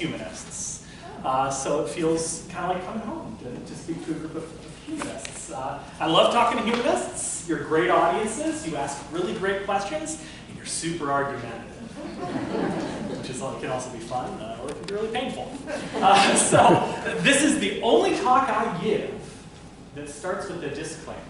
humanists. So it feels kind of like coming home to speak to a group of humanists. I love talking to humanists. You're great audiences. You ask really great questions, and you're super argumentative. Which can also be fun, or it can be really painful. So this is the only talk I give that starts with a disclaimer.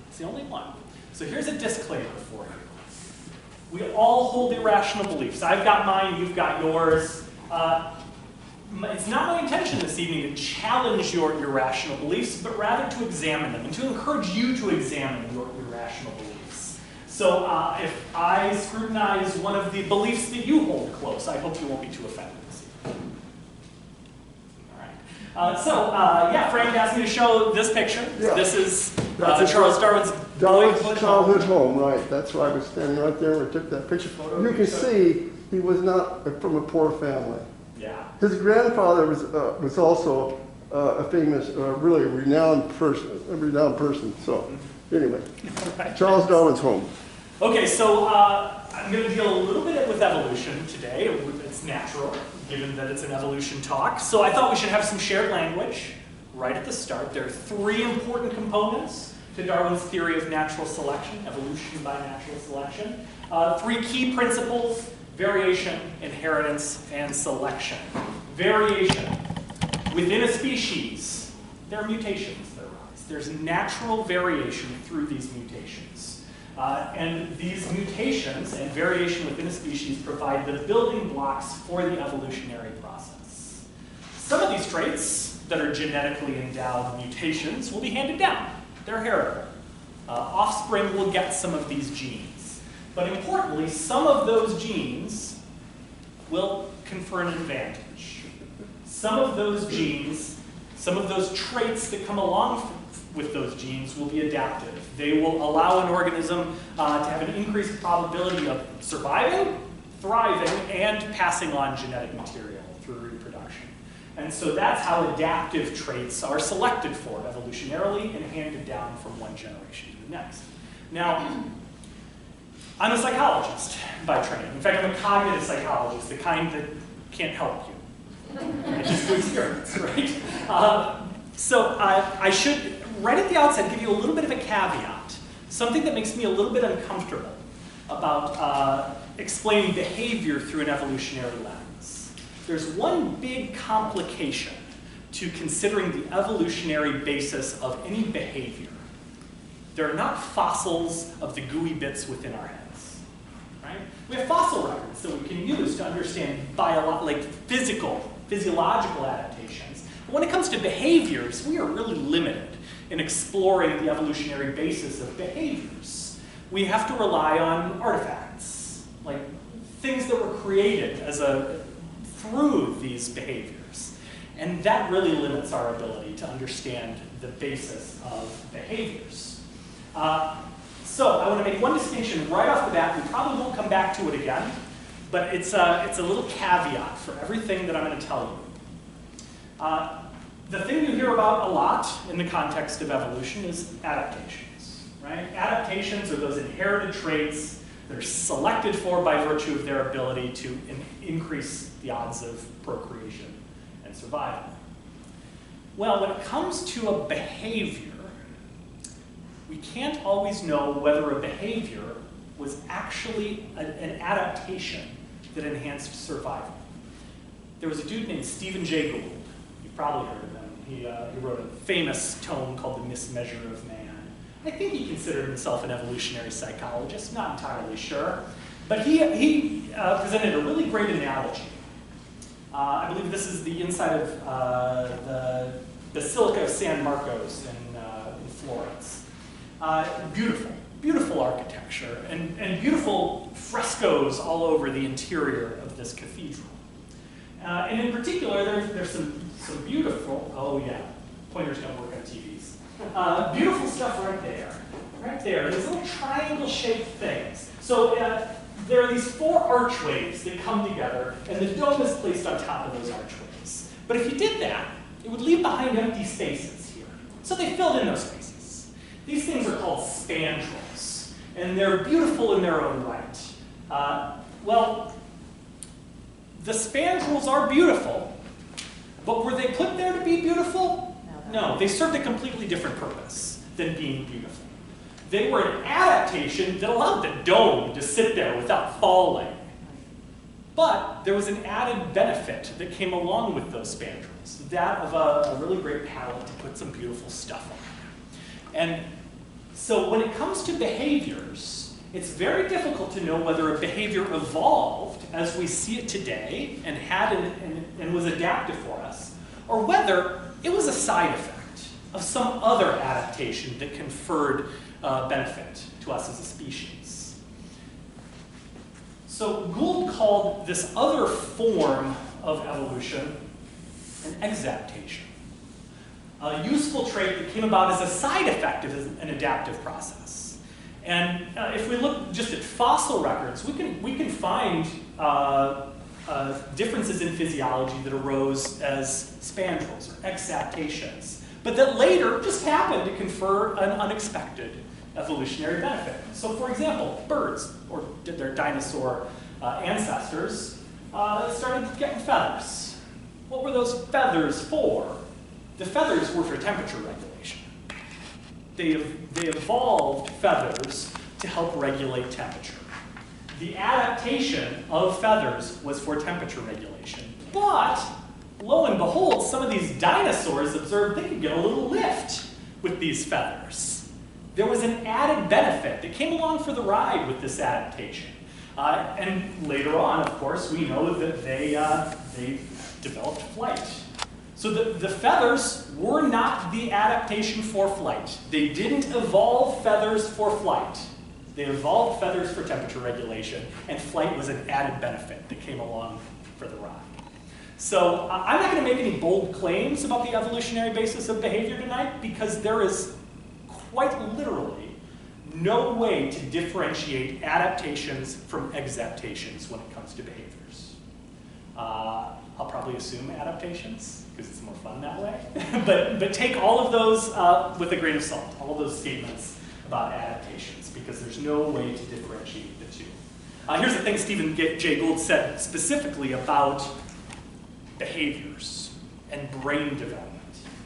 It's the only one. So here's a disclaimer for you. We all hold irrational beliefs. I've got mine, you've got yours. It's not my intention this evening to challenge your irrational beliefs, but rather to examine them and to encourage you to examine your irrational beliefs. So if I scrutinize one of the beliefs that you hold close, I hope you won't be too offended this evening. All right. Yeah, Frank asked me to show this picture. Yeah. This is Charles Darwin's childhood home, right. That's why I was standing right there when I took that picture. You can see he was not from a poor family. Yeah. His grandfather was also a famous, really renowned person. So, anyway, right. Charles Darwin's home. Okay, so I'm going to deal a little bit with evolution today. It's natural, given that it's an evolution talk. So I thought we should have some shared language right at the start. There are three important components to Darwin's theory of natural selection, evolution by natural selection. Three key principles: variation, inheritance, and selection. Variation. Within a species, there are mutations that arise. There's natural variation through these mutations. And these mutations and variation within a species provide the building blocks for the evolutionary process. Some of these traits that are genetically endowed mutations will be handed down. They're heritable. Offspring will get some of these genes. But importantly, some of those genes will confer an advantage. Some of those genes, some of those traits that come along with those genes will be adaptive. They will allow an organism to have an increased probability of surviving, thriving, and passing on genetic material through reproduction. And so that's how adaptive traits are selected for evolutionarily and handed down from one generation to the next. Now, I'm a psychologist by training. In fact, I'm a cognitive psychologist, the kind that can't help you. It's just through experience, right? So I should, right at the outset, give you a little bit of a caveat, something that makes me a little bit uncomfortable about explaining behavior through an evolutionary lens. There's one big complication to considering the evolutionary basis of any behavior. There are not fossils of the gooey bits within our heads, right? We have fossil records that we can use to understand physiological adaptations. But when it comes to behaviors, we are really limited in exploring the evolutionary basis of behaviors. We have to rely on artifacts, like things that were created through these behaviors. And that really limits our ability to understand the basis of behaviors. So I want to make one distinction right off the bat. We probably won't come back to it again, but it's a little caveat for everything that I'm going to tell you. The thing you hear about a lot in the context of evolution is adaptations, right? Adaptations are those inherited traits that are selected for by virtue of their ability to increase the odds of procreation and survival. Well, when it comes to a behavior, we can't always know whether a behavior was actually an adaptation that enhanced survival. There was a dude named Stephen Jay Gould. You've probably heard of him. He wrote a famous tome called The Mismeasure of Man. I think he considered himself an evolutionary psychologist, not entirely sure. But he presented a really great analogy. I believe this is the inside of the Basilica of San Marcos in Florence. Beautiful, beautiful architecture and beautiful frescoes all over the interior of this cathedral. And in particular, there's some beautiful, oh yeah, pointers don't work on TVs. Beautiful stuff right there, these little triangle-shaped things. So there are these four archways that come together, and the dome is placed on top of those archways. But if you did that, it would leave behind empty spaces here. So they filled in those spaces. These things are called spandrels, and they're beautiful in their own right. Well, the spandrels are beautiful, but were they put there to be beautiful? No, they served a completely different purpose than being beautiful. They were an adaptation that allowed the dome to sit there without falling. But there was an added benefit that came along with those spandrels, that of a really great palette to put some beautiful stuff on. And so when it comes to behaviors, it's very difficult to know whether a behavior evolved as we see it today and and was adaptive for us, or whether it was a side effect of some other adaptation that conferred benefit to us as a species. So Gould called this other form of evolution an exaptation, a useful trait that came about as a side effect of an adaptive process. And if we look just at fossil records, we can find differences in physiology that arose as spandrels or exaptations, but that later just happened to confer an unexpected evolutionary benefit. So for example, birds, or their dinosaur ancestors, started getting feathers. What were those feathers for? The feathers were for temperature regulation. They evolved feathers to help regulate temperature. The adaptation of feathers was for temperature regulation. But, lo and behold, some of these dinosaurs observed they could get a little lift with these feathers. There was an added benefit that came along for the ride with this adaptation. And later on, of course, we know that they developed flight. So the feathers were not the adaptation for flight. They didn't evolve feathers for flight. They evolved feathers for temperature regulation, and flight was an added benefit that came along for the ride. So I'm not going to make any bold claims about the evolutionary basis of behavior tonight, because there is quite literally no way to differentiate adaptations from exaptations when it comes to behaviors. I'll probably assume adaptations, because it's more fun that way. but take all of those with a grain of salt, all of those statements about adaptations, because there's no way to differentiate the two. Here's the thing Stephen Jay Gould said specifically about behaviors and brain development.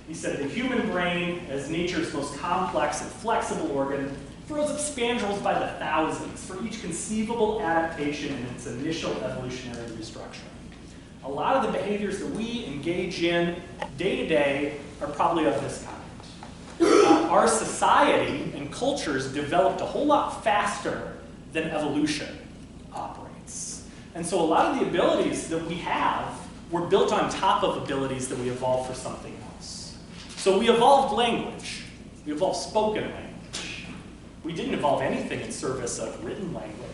He said, the human brain, as nature's most complex and flexible organ, throws up spandrels by the thousands for each conceivable adaptation in its initial evolutionary restructuring. A lot of the behaviors that we engage in day to day are probably of this kind. Our society and cultures developed a whole lot faster than evolution operates. And so a lot of the abilities that we have were built on top of abilities that we evolved for something else. So we evolved language. We evolved spoken language. We didn't evolve anything in service of written language.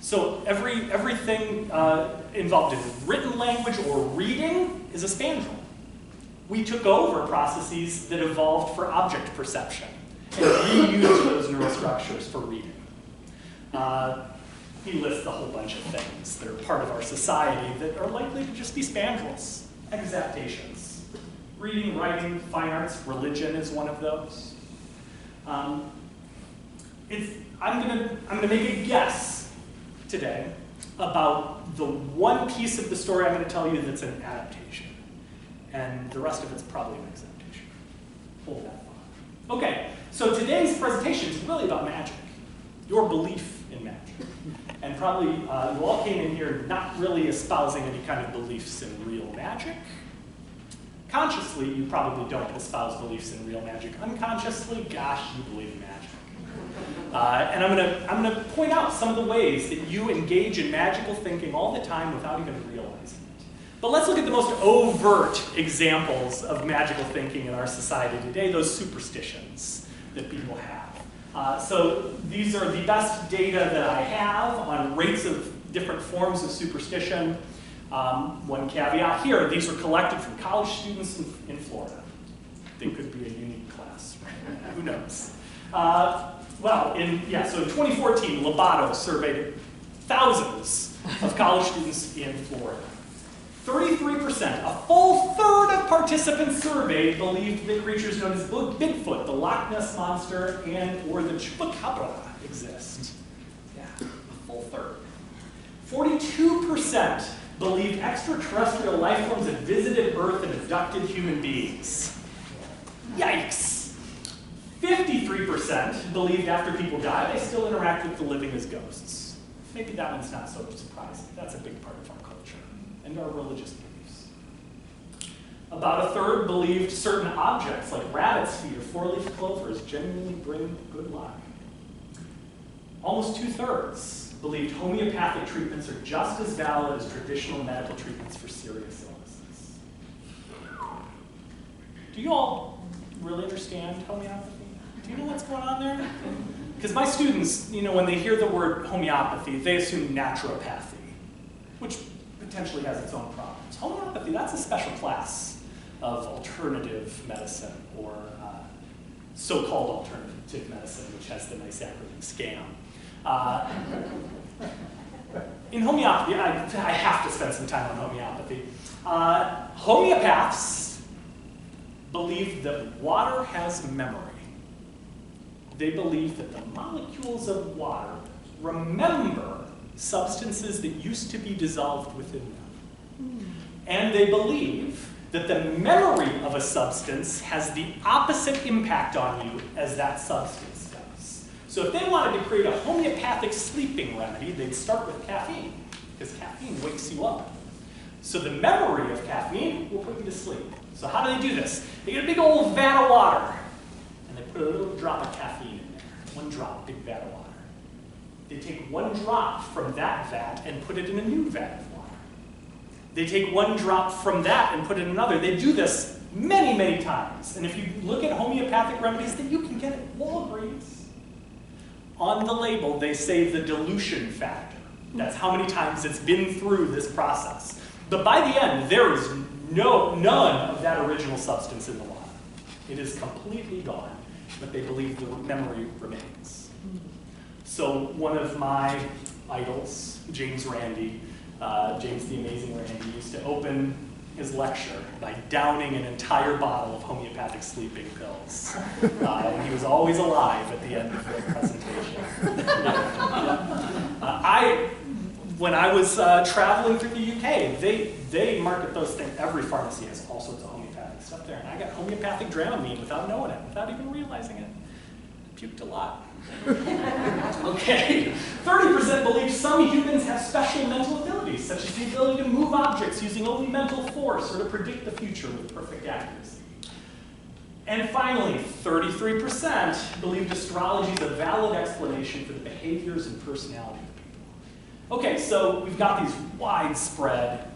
So everything involved in written language or reading is a spandrel. We took over processes that evolved for object perception and reused those neural structures for reading. He lists a whole bunch of things that are part of our society that are likely to just be spandrels, exaptations. Reading, writing, fine arts, religion is one of those. I'm gonna make a guess today about the one piece of the story I'm going to tell you that's an adaptation. And the rest of it's probably an exaptation. Hold that thought. Okay, so today's presentation is really about magic, your belief in magic. And probably you all came in here not really espousing any kind of beliefs in real magic. Consciously, you probably don't espouse beliefs in real magic. Unconsciously, gosh, you believe in magic. And I'm gonna point out some of the ways that you engage in magical thinking all the time without even realizing it. But let's look at the most overt examples of magical thinking in our society today, those superstitions that people have. So these are the best data that I have on rates of different forms of superstition. One caveat here, these were collected from college students in Florida. They could be a unique class, right? Who knows? So in 2014, Lobato surveyed thousands of college students in Florida. 33%, a full third of participants surveyed believed that creatures known as Bigfoot, the Loch Ness Monster, or the Chupacabra exist. Yeah, a full third. 42% believed extraterrestrial life forms had visited Earth and abducted human beings. Yikes. 53% believed after people die, they still interact with the living as ghosts. Maybe that one's not so surprising. That's a big part of our culture and our religious beliefs. About a third believed certain objects like rabbit's feet or four-leaf clovers genuinely bring good luck. Almost 2/3 believed homeopathic treatments are just as valid as traditional medical treatments for serious illnesses. Do you all really understand homeopathy? Do you know what's going on there? Because my students, when they hear the word homeopathy, they assume naturopathy, which potentially has its own problems. Homeopathy, that's a special class of alternative medicine, or so-called alternative medicine, which has the nice acronym SCAM. In homeopathy, I have to spend some time on homeopathy. Homeopaths believe that water has memory. They believe that the molecules of water remember substances that used to be dissolved within them. And they believe that the memory of a substance has the opposite impact on you as that substance does. So if they wanted to create a homeopathic sleeping remedy, they'd start with caffeine, because caffeine wakes you up. So the memory of caffeine will put you to sleep. So how do they do this? They get a big old vat of water, and they put a little drop of caffeine in there. One drop, big vat of water. They take one drop from that vat and put it in a new vat of water. They take one drop from that and put it in another. They do this many, many times. And if you look at homeopathic remedies that you can get at Walgreens, on the label they say the dilution factor. That's how many times it's been through this process. But by the end, there is none of that original substance in the water. It is completely gone, but they believe the memory remains. So one of my idols, James Randi, James the Amazing Randi, used to open his lecture by downing an entire bottle of homeopathic sleeping pills. And he was always alive at the end of the presentation. When I was traveling through the UK, they market those things. Every pharmacy has all sorts of homeopathic stuff there. And I got homeopathic Dramamine without knowing it, without even realizing it. Puked a lot. Okay, 30% believe some humans have special mental abilities, such as the ability to move objects using only mental force or to predict the future with perfect accuracy. And finally, 33% believed astrology is a valid explanation for the behaviors and personality of people. Okay, so we've got these widespread,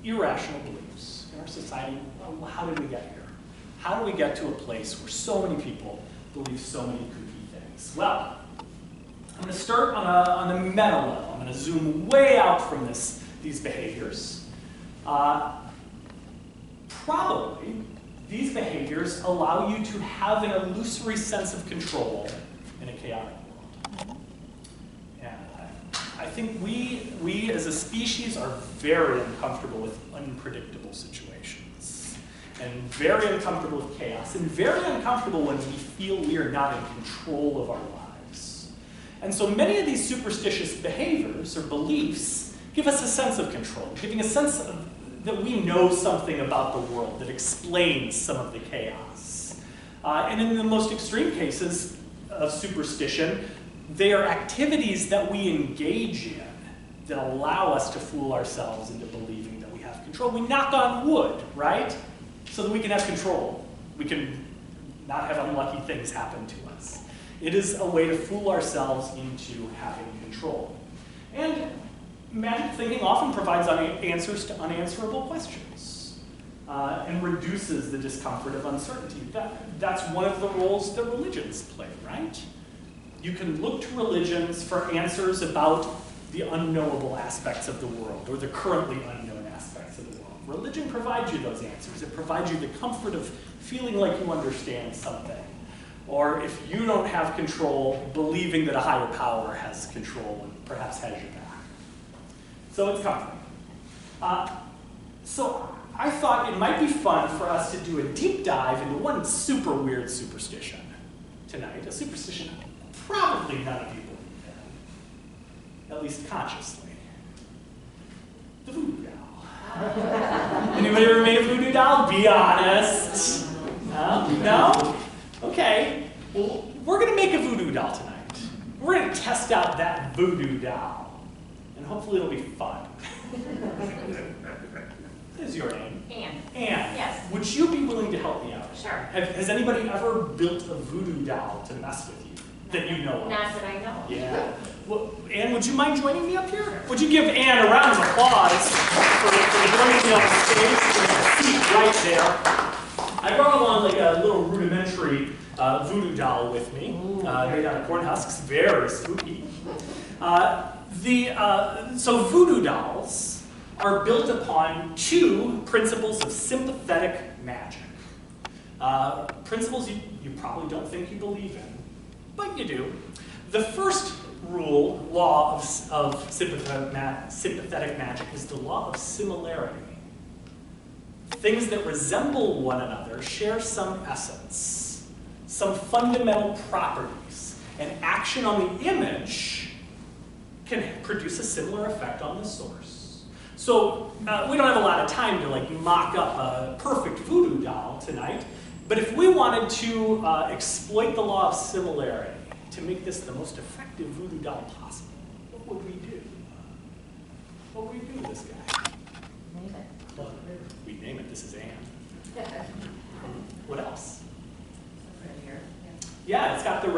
irrational beliefs in our society. Well, how did we get here? How do we get to a place where so many people believe so many kooky things? Well, I'm going to start on a meta level. I'm going to zoom way out from these behaviors. Probably, these behaviors allow you to have an illusory sense of control in a chaotic world. And I think we as a species are very uncomfortable with unpredictable situations, and very uncomfortable with chaos, and very uncomfortable when we feel we are not in control of our lives. And so many of these superstitious behaviors or beliefs give us a sense of control, giving a sense of that we know something about the world that explains some of the chaos. And in the most extreme cases of superstition, they are activities that we engage in that allow us to fool ourselves into believing that we have control. We knock on wood, right? So that we can have control. We can not have unlucky things happen to us. It is a way to fool ourselves into having control. And magic thinking often provides answers to unanswerable questions and reduces the discomfort of uncertainty. That's one of the roles that religions play, right? You can look to religions for answers about the unknowable aspects of the world, or the currently unknown aspects of the world. Religion provides you those answers. It provides you the comfort of feeling like you understand something. Or if you don't have control, believing that a higher power has control and perhaps has your back. So it's comforting. So I thought it might be fun for us to do a deep dive into one super weird superstition tonight. A superstition probably none of you believe in, at least consciously. The voodoo doll. Anybody ever made a voodoo doll? Be honest. No? Okay. Well, we're going to make a voodoo doll tonight. We're going to test out that voodoo doll. And hopefully it'll be fun. What is your name? Anne. Anne. Yes. Would you be willing to help me out? Sure. Has anybody ever built a voodoo doll to mess with you that you know of? Not that I know of. Yeah. Well, Anne, would you mind joining me up here? Would you give Anne a round of applause for joining me on the stage? There's a seat right there. I brought along like a little rudimentary voodoo doll with me, made out of corn husks, very spooky. So voodoo dolls are built upon two principles of sympathetic magic. Principles you probably don't think you believe in, but you do. The first law of sympathetic magic is the law of similarity. Things that resemble one another share some essence, some fundamental properties. An action on the image can produce a similar effect on the source. So we don't have a lot of time to like mock up a perfect voodoo doll tonight, but if we wanted to exploit the law of similarity to make this the most effective voodoo doll possible, what would we do? What would we do with this guy? Name it. Well, we'd name it, this is Anne. What else? Right here. Yeah, it's got the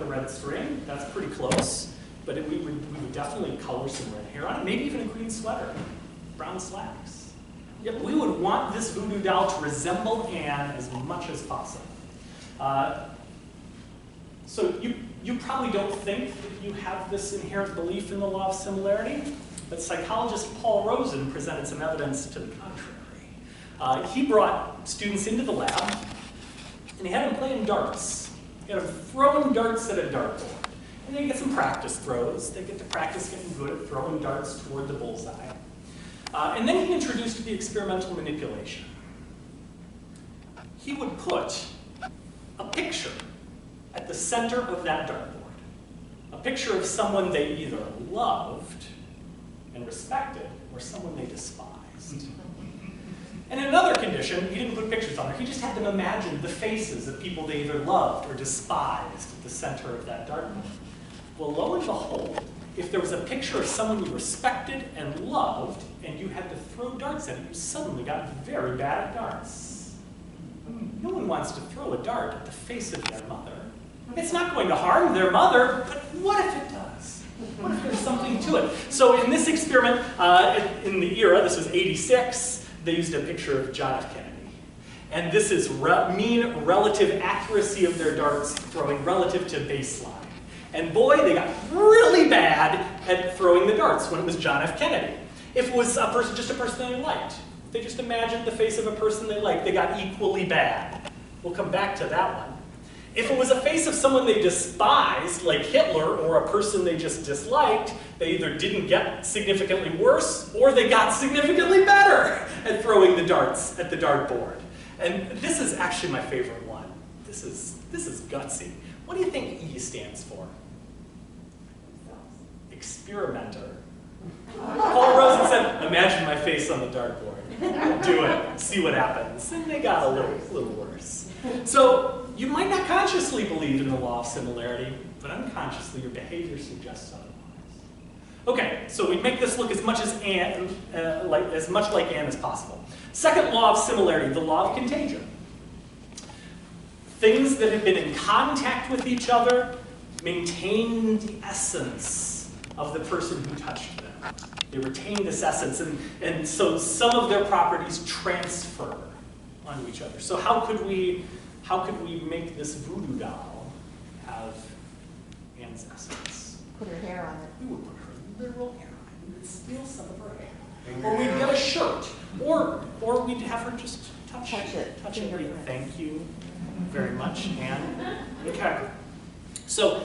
red string. That's pretty close. But we would definitely color some red hair on it, maybe even a green sweater, brown slacks. Yeah, we would want this voodoo doll to resemble Anne as much as possible. So you probably don't think that you have this inherent belief in the law of similarity, but psychologist Paul Rosen presented some evidence to the contrary. He brought students into the lab, and he had them playing darts. He had them throwing darts at a dartboard. And they get some practice throws. They get to practice getting good at throwing darts toward the bullseye. And then he introduced the experimental manipulation. He would put a picture at the center of that dartboard. A picture of someone they either loved and respected or someone they despised. And in another condition, he didn't put pictures on there. He just had them imagine the faces of people they either loved or despised at the center of that dartboard. Well, lo and behold, if there was a picture of someone you respected and loved, and you had to throw darts at it, you suddenly got very bad at darts. No one wants to throw a dart at the face of their mother. It's not going to harm their mother, but what if it does? What if there's something to it? So in this experiment, in the era, this was '86, they used a picture of John F. Kennedy. And this is mean relative accuracy of their darts throwing relative to baseline. And boy, they got really bad at throwing the darts when it was John F. Kennedy. If it was just a person they liked, if they just imagined the face of a person they liked, they got equally bad. We'll come back to that one. If it was a face of someone they despised, like Hitler, or a person they just disliked, they either didn't get significantly worse, or they got significantly better at throwing the darts at the dartboard. And this is actually my favorite one. This is gutsy. What do you think E stands for? Experimenter. Paul Rosen said, imagine my face on the dartboard. Do it. See what happens. And they got a little worse. So you might not consciously believe in the law of similarity, but unconsciously your behavior suggests otherwise. Okay, so we make this look as much like Anne as possible. Second law of similarity, the law of contagion. Things that have been in contact with each other maintain the essence of the person who touched them. They retain this essence, and so some of their properties transfer onto each other. So how could we make this voodoo doll have Anne's essence? Put her hair on it. We would put her literal hair on. We would steal some of her hair. Or we'd get a shirt. Or we'd have her just touch it. Thank you very much, Anne. Okay. So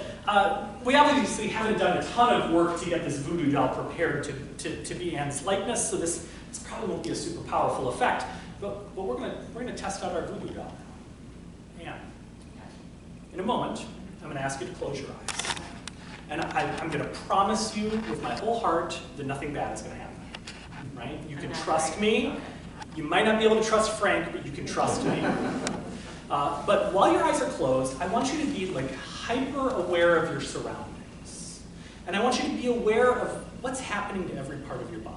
we obviously haven't done a ton of work to get this voodoo doll prepared to be Anne's likeness, so this probably won't be a super powerful effect. But we're gonna test out our voodoo doll now. Anne, in a moment, I'm gonna ask you to close your eyes. And I'm gonna promise you with my whole heart that nothing bad is gonna happen. right? You can I'm not trust right. me. Okay. You might not be able to trust Frank, but you can trust me. But while your eyes are closed, I want you to be like hyper aware of your surroundings. And I want you to be aware of what's happening to every part of your body.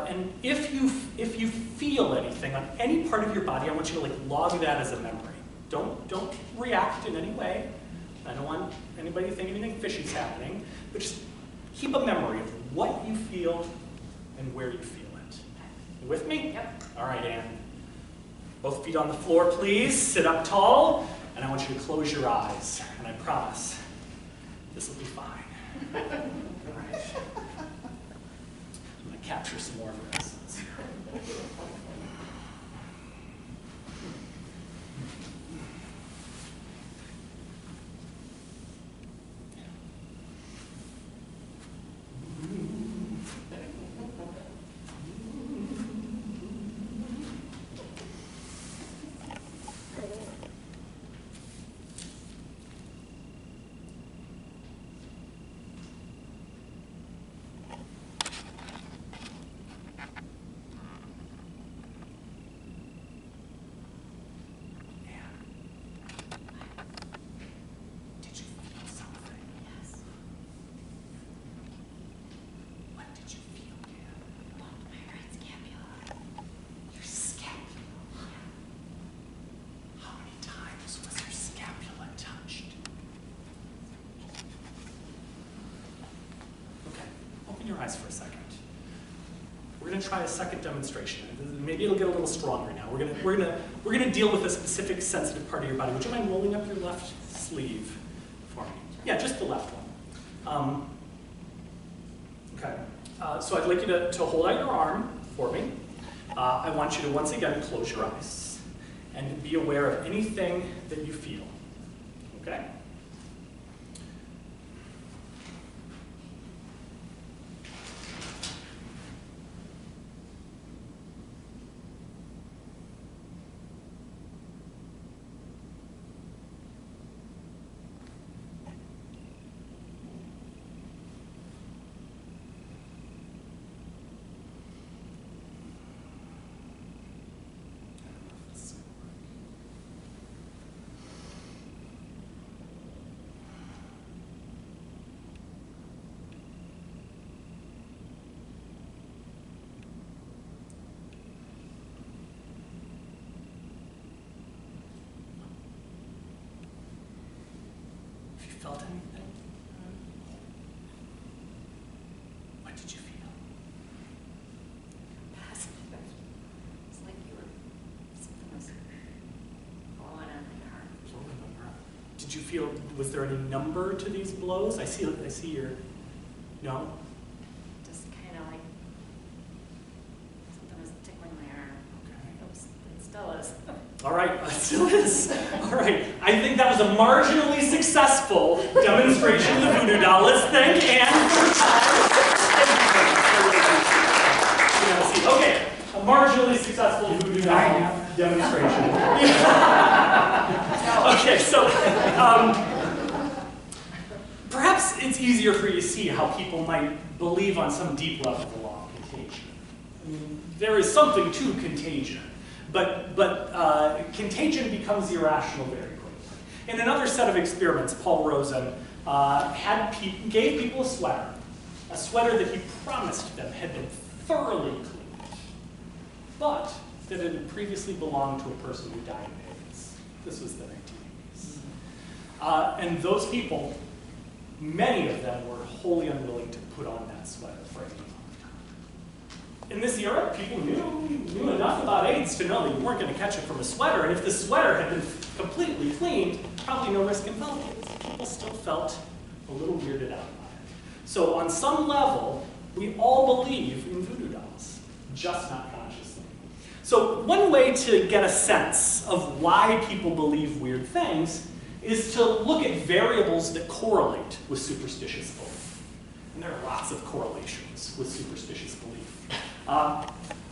And if you feel anything on any part of your body, I want you to like log that as a memory. Don't react in any way. I don't want anybody to think anything fishy's happening, but just keep a memory of what you feel and where you feel it. You with me? Yep. All right, Anne. Both feet on the floor, please. Sit up tall, and I want you to close your eyes. And I promise, this will be fine. All right. I'm going to capture some more of your essence. Eyes for a second. We're going to try a second demonstration. Maybe it'll get a little stronger now. We're going to deal with a specific sensitive part of your body. Would you mind rolling up your left sleeve for me? Yeah, just the left one. Okay. So I'd like you to hold out your arm for me. I want you to once again close your eyes and be aware of anything that you feel. Okay? Felt anything? What did you feel? Passive. It's like something was falling on my arm. Did you feel, was there any number to these blows? I see your, no? Just kind of like something was tickling my arm. Okay. It still is. All right, it still is. All right, I think that was a marginally successful demonstration of the voodoo doll. Let's thank Anne for her time. Okay, a marginally successful voodoo doll demonstration. Okay, so perhaps it's easier for you to see how people might believe on some deep level the law of contagion. I mean, there is something to contagion. But contagion becomes irrational very quickly. In another set of experiments, Paul Rosen gave people a sweater that he promised them had been thoroughly cleaned, but that it had previously belonged to a person who died of AIDS. This was the 1980s. And those people, many of them were wholly unwilling to put on that sweater for any amount of time. In this era, people knew enough about AIDS to know that you weren't going to catch it from a sweater, and if the sweater had been completely cleaned, probably no risk involved. People still felt a little weirded out by it. So on some level, we all believe in voodoo dolls, just not consciously. So one way to get a sense of why people believe weird things is to look at variables that correlate with superstitious belief. And there are lots of correlations with superstitious belief.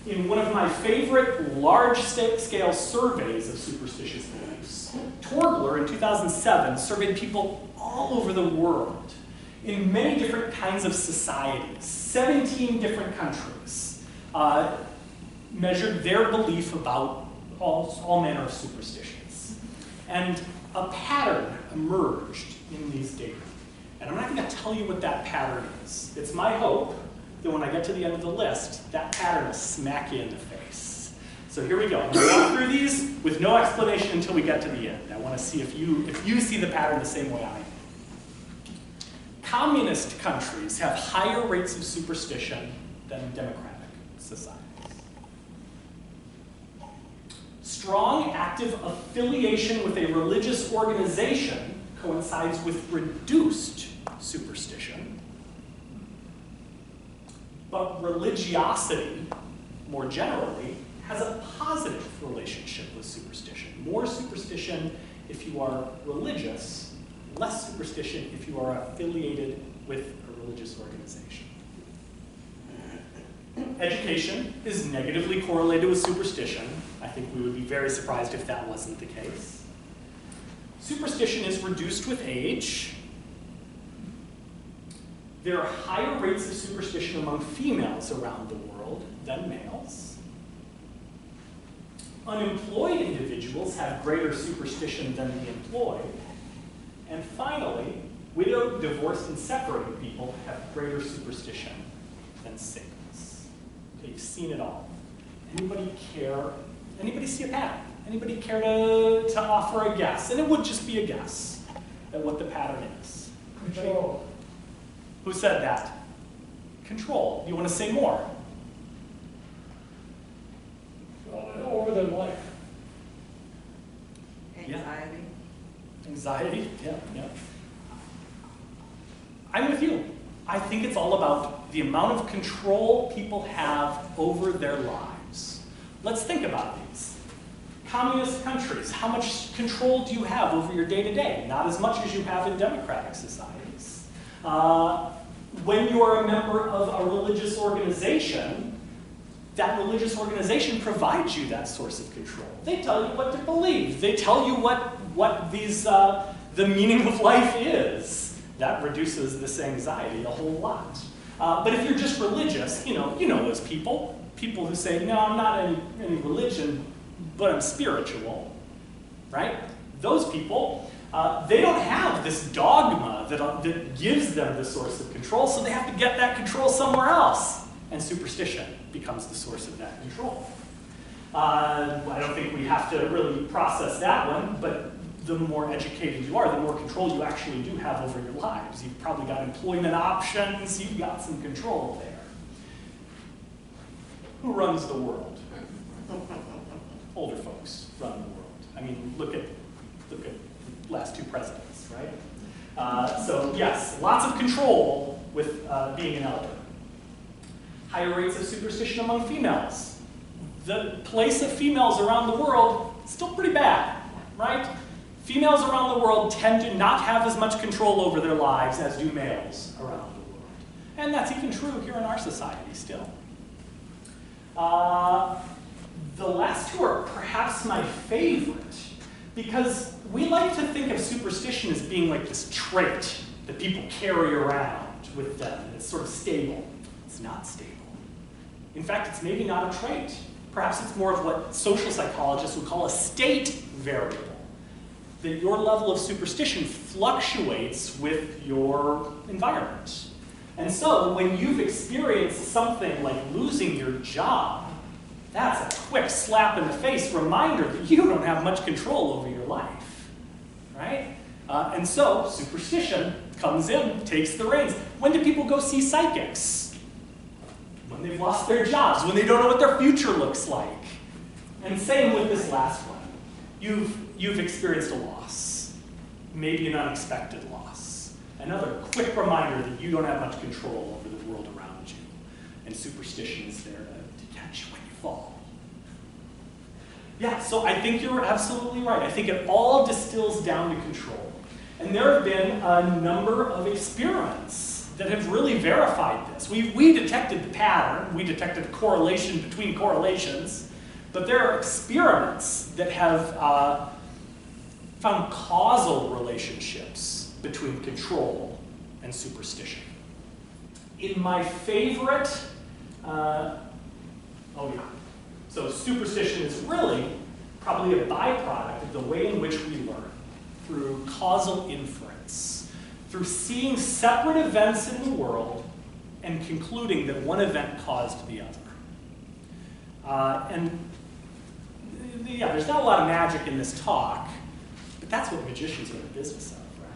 In one of my favorite large-scale surveys of superstitious beliefs, Torgler in 2007 surveyed people all over the world. in many different kinds of societies. 17 different countries measured their belief about all manner of superstitions. And a pattern emerged in these data. And I'm not going to tell you what that pattern is. It's my hope that when I get to the end of the list, that pattern will smack you in the face. So here we go. I'm going to walk through these with no explanation until we get to the end. I want to see if you see the pattern the same way I do. Communist countries have higher rates of superstition than democratic societies. Strong, active affiliation with a religious organization coincides with reduced superstition. But religiosity, more generally, has a positive relationship with superstition. More superstition if you are religious, less superstition if you are affiliated with a religious organization. Education is negatively correlated with superstition. I think we would be very surprised if that wasn't the case. Superstition is reduced with age. There are higher rates of superstition among females around the world than males. Unemployed individuals have greater superstition than the employed. And finally, widowed, divorced, and separated people have greater superstition than singles. Okay, you've seen it all. Anybody care? Anybody see a pattern? Anybody care to offer a guess? And it would just be a guess at what the pattern is. Control. Who said that? Control. You want to say more? Over their life. Anxiety. Anxiety? Yeah. I'm with you. I think it's all about the amount of control people have over their lives. Let's think about these. Communist countries, how much control do you have over your day-to-day? Not as much as you have in democratic societies. When you are a member of a religious organization, that religious organization provides you that source of control. They tell you what to believe. They tell you what the meaning of life is. That reduces this anxiety a whole lot. But if you're just religious, you know those people who say, no, I'm not any religion, but I'm spiritual, right? Those people, they don't have this dogma that gives them the source of control, so they have to get that control somewhere else. And superstition becomes the source of that control. I don't think we have to really process that one, but the more educated you are, the more control you actually do have over your lives. You've probably got employment options, you've got some control there. Who runs the world? Older folks run the world. I mean, look at the last two presidents, right? So yes, lots of control with being an elder. Higher rates of superstition among females. The place of females around the world is still pretty bad, right? Females around the world tend to not have as much control over their lives as do males around the world. And that's even true here in our society still. The last two are perhaps my favorite, because we like to think of superstition as being like this trait that people carry around with them, and it's sort of stable. It's not stable. In fact, it's maybe not a trait. Perhaps it's more of what social psychologists would call a state variable. That your level of superstition fluctuates with your environment. And so when you've experienced something like losing your job, that's a quick slap in the face reminder that you don't have much control over your life, right? And so superstition comes in, takes the reins. When do people go see psychics? When they've lost their jobs, when they don't know what their future looks like. And same with this last one. You've experienced a loss, maybe an unexpected loss. Another quick reminder that you don't have much control over the world around you. And superstition is there to catch you when you fall. Yeah, so I think you're absolutely right. I think it all distills down to control. And there have been a number of experiments that have really verified this. We detected the pattern, we detected a correlation between correlations, but there are experiments that have found causal relationships between control and superstition. In my favorite, so superstition is really probably a byproduct of the way in which we learn, through causal inference, through seeing separate events in the world and concluding that one event caused the other. There's not a lot of magic in this talk, but that's what magicians are in the business of, right?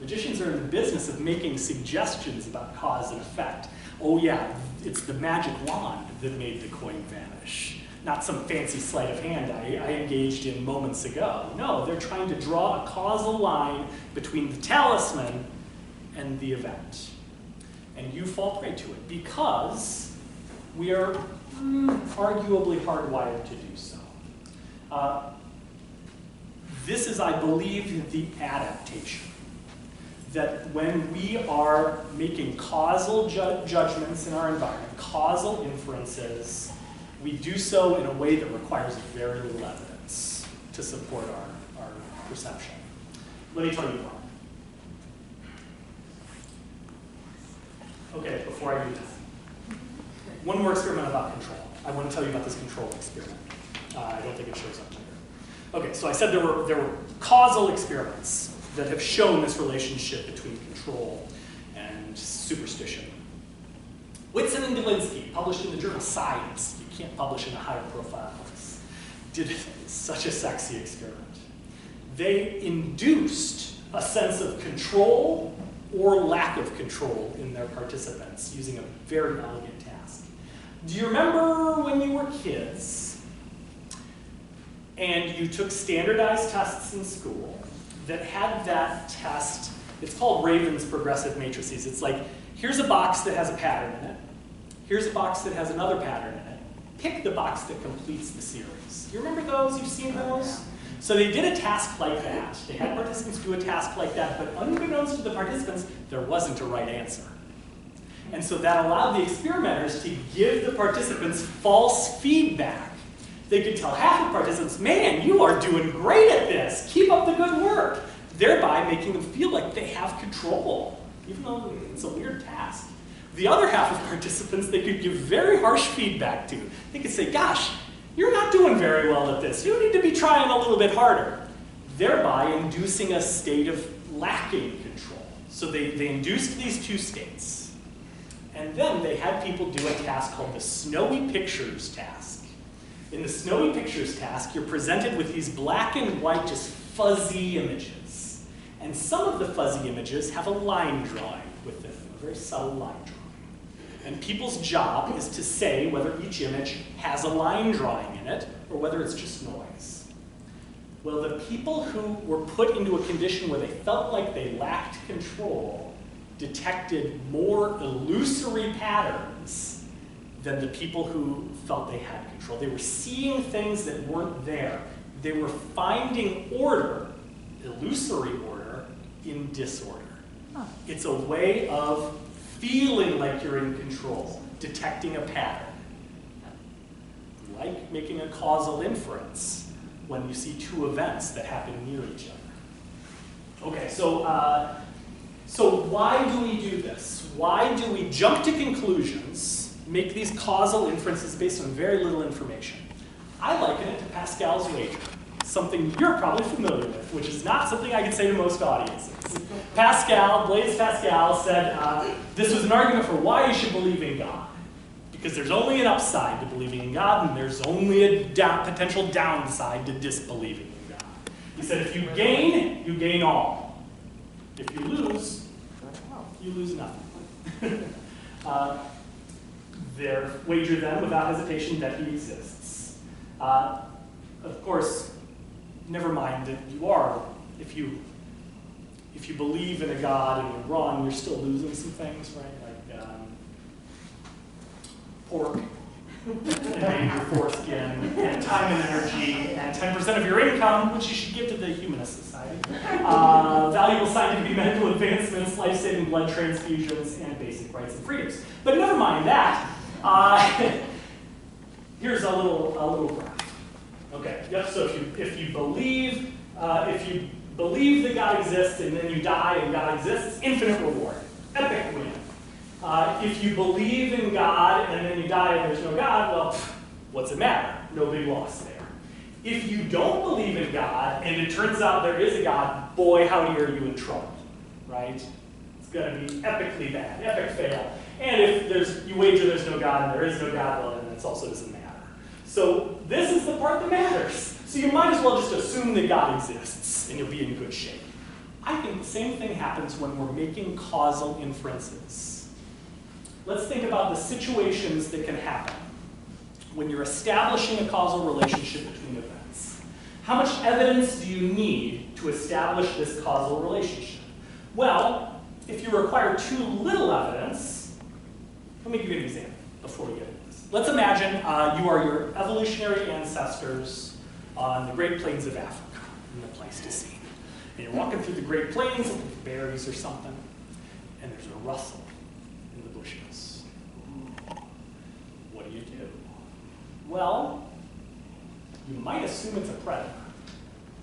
Magicians are in the business of making suggestions about cause and effect. Oh yeah, it's the magic wand that made the coin vanish, not some fancy sleight of hand I engaged in moments ago. No, they're trying to draw a causal line between the talisman and the event. And you fall prey to it because we are arguably hardwired to do so. This is, I believe, the adaptation. That when we are making causal judgments in our environment, causal inferences, we do so in a way that requires very little evidence to support our perception. Let me tell you more. Okay, before I do that, one more experiment about control. I want to tell you about this control experiment. I don't think it shows up later. Okay, so I said there were causal experiments that have shown this relationship between control and superstition. Whitson and Delinsky, published in the journal Science. You can't publish in a higher profile place. Did such a sexy experiment. They induced a sense of control or lack of control in their participants using a very elegant task. Do you remember when you were kids and you took standardized tests in school that had that test? It's called Raven's progressive matrices. It's like, here's a box that has a pattern in it. Here's a box that has another pattern in it. Pick the box that completes the series. You remember those? You've seen those? So they did a task like that. They had participants do a task like that, but unbeknownst to the participants, there wasn't a right answer. And so that allowed the experimenters to give the participants false feedback. They could tell half of participants, man, you are doing great at this. Keep up the good work. Thereby making them feel like they have control, even though it's a weird task. The other half of participants, they could give very harsh feedback to. They could say, gosh, you're not doing very well at this. You need to be trying a little bit harder. Thereby inducing a state of lacking control. So they induced these two states. And then they had people do a task called the Snowy Pictures task. In the Snowy Pictures task, you're presented with these black and white, just fuzzy images. And some of the fuzzy images have a line drawing with them, a very subtle line drawing. And people's job is to say whether each image has a line drawing in it or whether it's just noise. Well, the people who were put into a condition where they felt like they lacked control detected more illusory patterns than the people who felt they had control. They were seeing things that weren't there. They were finding order, illusory order, in disorder. It's a way of feeling like you're in control, detecting a pattern. Like making a causal inference when you see two events that happen near each other. Okay, so why do we do this? Why do we jump to conclusions, make these causal inferences based on very little information? I liken it to Pascal's wager, something you're probably familiar with, which is not something I can say to most audiences. Blaise Pascal said this was an argument for why you should believe in God. Because there's only an upside to believing in God, and there's only a potential downside to disbelieving in God. He said if you gain all. If you lose nothing. Their wager then, without hesitation, that he exists. Of course, never mind that you are, if you believe in a God and you're wrong, you're still losing some things, right? Like pork, and your foreskin, and time and energy, and 10% of your income, which you should give to the Humanist Society. Valuable scientific medical advancements, life-saving blood transfusions, and basic rights and freedoms. But never mind that. Here's a little graph. Okay. Yep. So if you believe that God exists and then you die and God exists, infinite reward. epic win. If you believe in God and then you die and there's no God, well, what's it matter? No big loss there. If you don't believe in God and it turns out there is a God, boy, howdy are you in trouble, right? It's going to be epically bad, epic fail. And if you wager there's no God and there is no God, well, then it also doesn't matter. So this is the part that matters. So you might as well just assume that God exists and you'll be in good shape. I think the same thing happens when we're making causal inferences. Let's think about the situations that can happen when you're establishing a causal relationship between events. How much evidence do you need to establish this causal relationship? Well, if you require too little evidence, let me give you an example before we get into this. Let's imagine you are your evolutionary ancestors on the Great Plains of Africa in the Pleistocene. And you're walking through the Great Plains looking for berries or something, and there's a rustle in the bushes. What do? Well, you might assume it's a predator,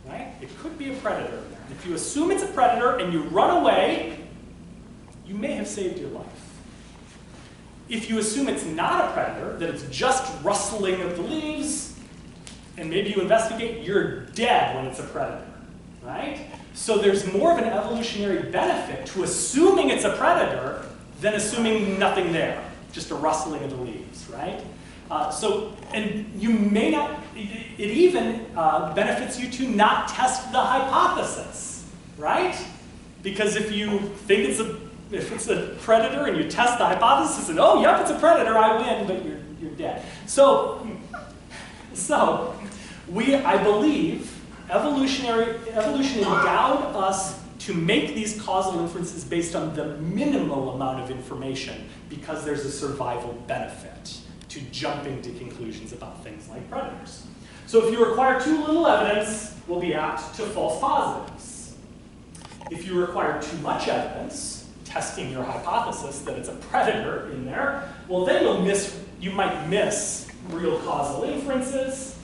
right? It could be a predator in there. And if you assume it's a predator and you run away, you may have saved your life. If you assume it's not a predator, that it's just rustling of the leaves, and maybe you investigate, you're dead when it's a predator, right? So there's more of an evolutionary benefit to assuming it's a predator than assuming nothing there, just a rustling of the leaves, right? And you may not, it even benefits you to not test the hypothesis, right? Because if you think if it's a predator and you test the hypothesis and, oh, yep, it's a predator, I win, but you're dead. So I believe evolution endowed us to make these causal inferences based on the minimal amount of information because there's a survival benefit to jumping to conclusions about things like predators. So if you require too little evidence, we'll be apt to false positives. If you require too much evidence, testing your hypothesis that it's a predator in there, well then you might miss real causal inferences.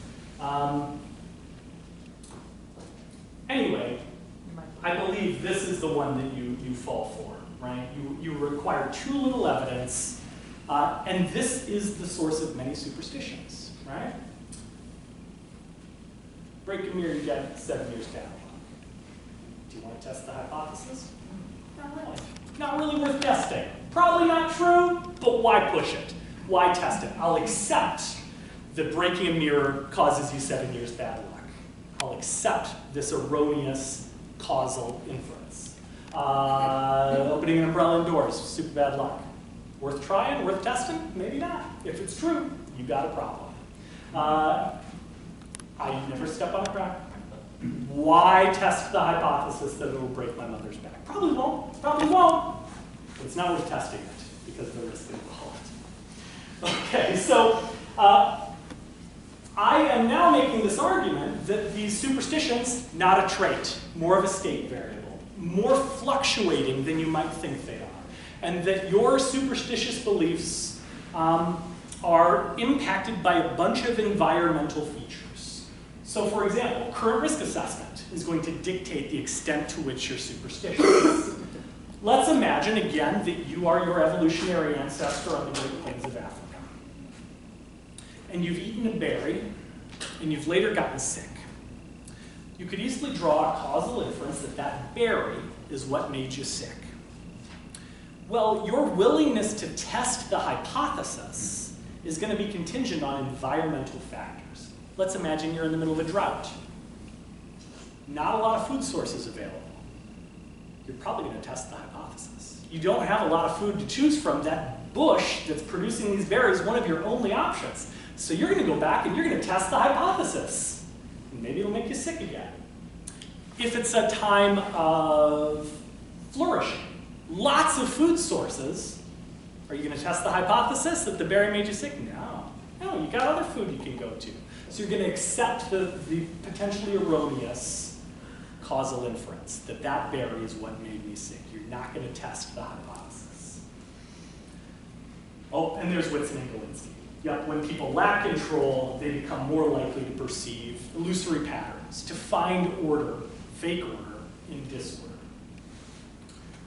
Anyway, I believe this is the one that you fall for, right? You require too little evidence, and this is the source of many superstitions, right? Break a mirror, you get 7 years down. Do you want to test the hypothesis? Not really. Not really worth testing. Probably not true, but why push it? Why test it? I'll accept that breaking a mirror causes you 7 years bad luck. I'll accept this erroneous causal inference. Opening an umbrella indoors, super bad luck. Worth trying, worth testing? Maybe not. If it's true, you got a problem. I never step on a crack. Why test the hypothesis that it will break my mother's back? Probably won't. Probably won't. But it's not worth testing it because of the risk involved. Okay, so I am now making this argument that these superstitions, not a trait, more of a state variable, more fluctuating than you might think they are, and that your superstitious beliefs are impacted by a bunch of environmental features. So for example, current risk assessment is going to dictate the extent to which you're superstitious. Let's imagine again that you are your evolutionary ancestor on the Great Plains of Africa. And you've eaten a berry, and you've later gotten sick. You could easily draw a causal inference that that berry is what made you sick. Well, your willingness to test the hypothesis is going to be contingent on environmental factors. Let's imagine you're in the middle of a drought. Not a lot of food sources available. You're probably going to test the hypothesis. You don't have a lot of food to choose from. That bush that's producing these berries is one of your only options. So you're going to go back and you're going to test the hypothesis. And maybe it'll make you sick again. If it's a time of flourishing, lots of food sources, are you going to test the hypothesis that the berry made you sick? No. No, you got other food you can go to. So you're going to accept the potentially erroneous causal inference that that berry is what made me sick. You're not going to test the hypothesis. Oh, and there's Whitson and Galinsky. Yep, when people lack control, they become more likely to perceive illusory patterns, to find order, fake order, in disorder.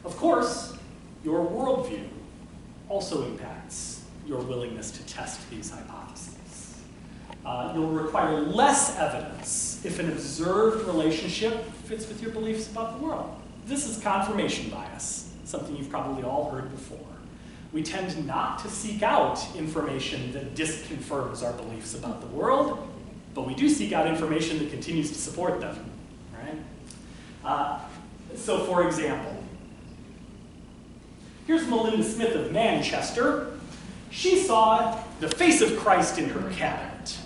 Of course, your worldview also impacts your willingness to test these hypotheses. You'll require less evidence if an observed relationship fits with your beliefs about the world. This is confirmation bias, something you've probably all heard before. We tend not to seek out information that disconfirms our beliefs about the world, but we do seek out information that continues to support them, right? So for example, here's Melinda Smith of Manchester. She saw the face of Christ in her cabinet.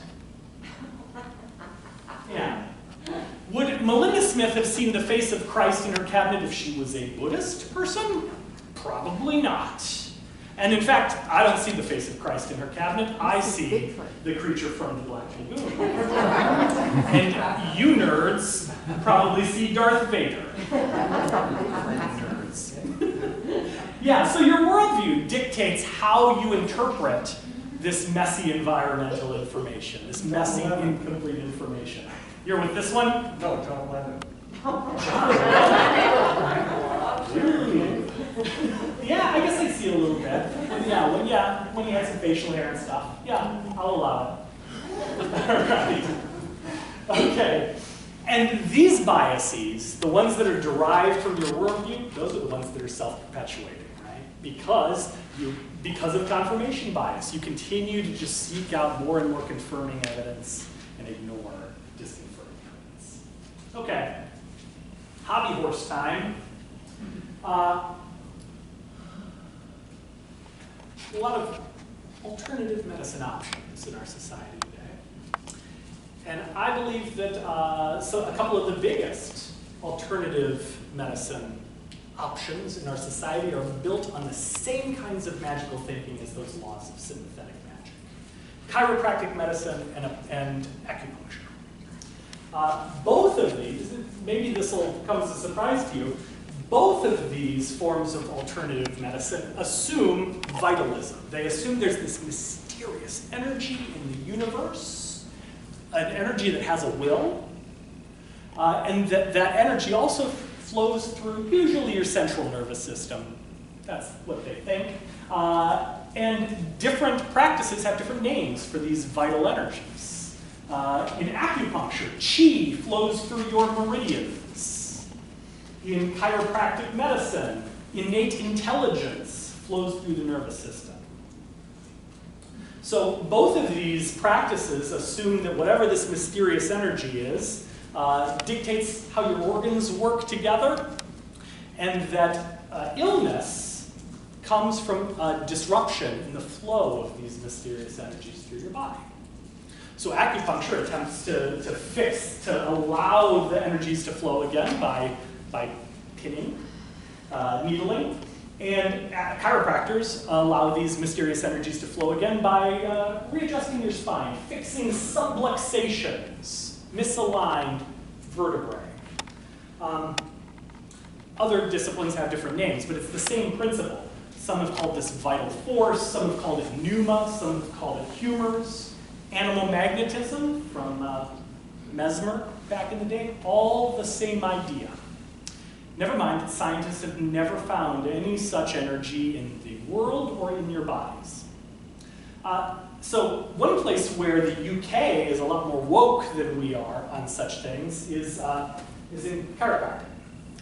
Yeah. Would Melinda Smith have seen the face of Christ in her cabinet if she was a Buddhist person? Probably not. And in fact, I don't see the face of Christ in her cabinet. I see the creature from the Black Lagoon. And you nerds probably see Darth Vader. Nerds. Yeah, so your worldview dictates how you interpret this messy environmental information, this messy, incomplete information. You're with this one? No, John Lennon. Really? Yeah, I guess I see a little bit. When he had some facial hair and stuff. Yeah, I'll allow it. All right. Okay. And these biases, the ones that are derived from your worldview, those are the ones that are self-perpetuating, right? Because of confirmation bias, you continue to just seek out more and more confirming evidence and ignore disconfirming evidence. Okay. Hobby horse time. A lot of alternative medicine options in our society today. And I believe that so a couple of the biggest alternative medicine options in our society are built on the same kinds of magical thinking as those laws of sympathetic magic. Chiropractic medicine and acupuncture. Both of these, maybe this will come as a surprise to you, both of these forms of alternative medicine assume vitalism. They assume there's this mysterious energy in the universe, an energy that has a will, and that energy also flows through usually your central nervous system. That's what they think. And different practices have different names for these vital energies. In acupuncture, qi flows through your meridians. In chiropractic medicine, innate intelligence flows through the nervous system. So both of these practices assume that whatever this mysterious energy is dictates how your organs work together, and that illness comes from disruption in the flow of these mysterious energies through your body. So acupuncture attempts to allow the energies to flow again by pinning, needling, and chiropractors allow these mysterious energies to flow again by readjusting your spine, fixing subluxations, misaligned vertebrae. Other disciplines have different names, but it's the same principle. Some have called this vital force, some have called it pneuma, some have called it humors. Animal magnetism from Mesmer back in the day, all the same idea. Never mind that scientists have never found any such energy in the world or in your bodies. So one place where the UK is a lot more woke than we are on such things is in chiropractic.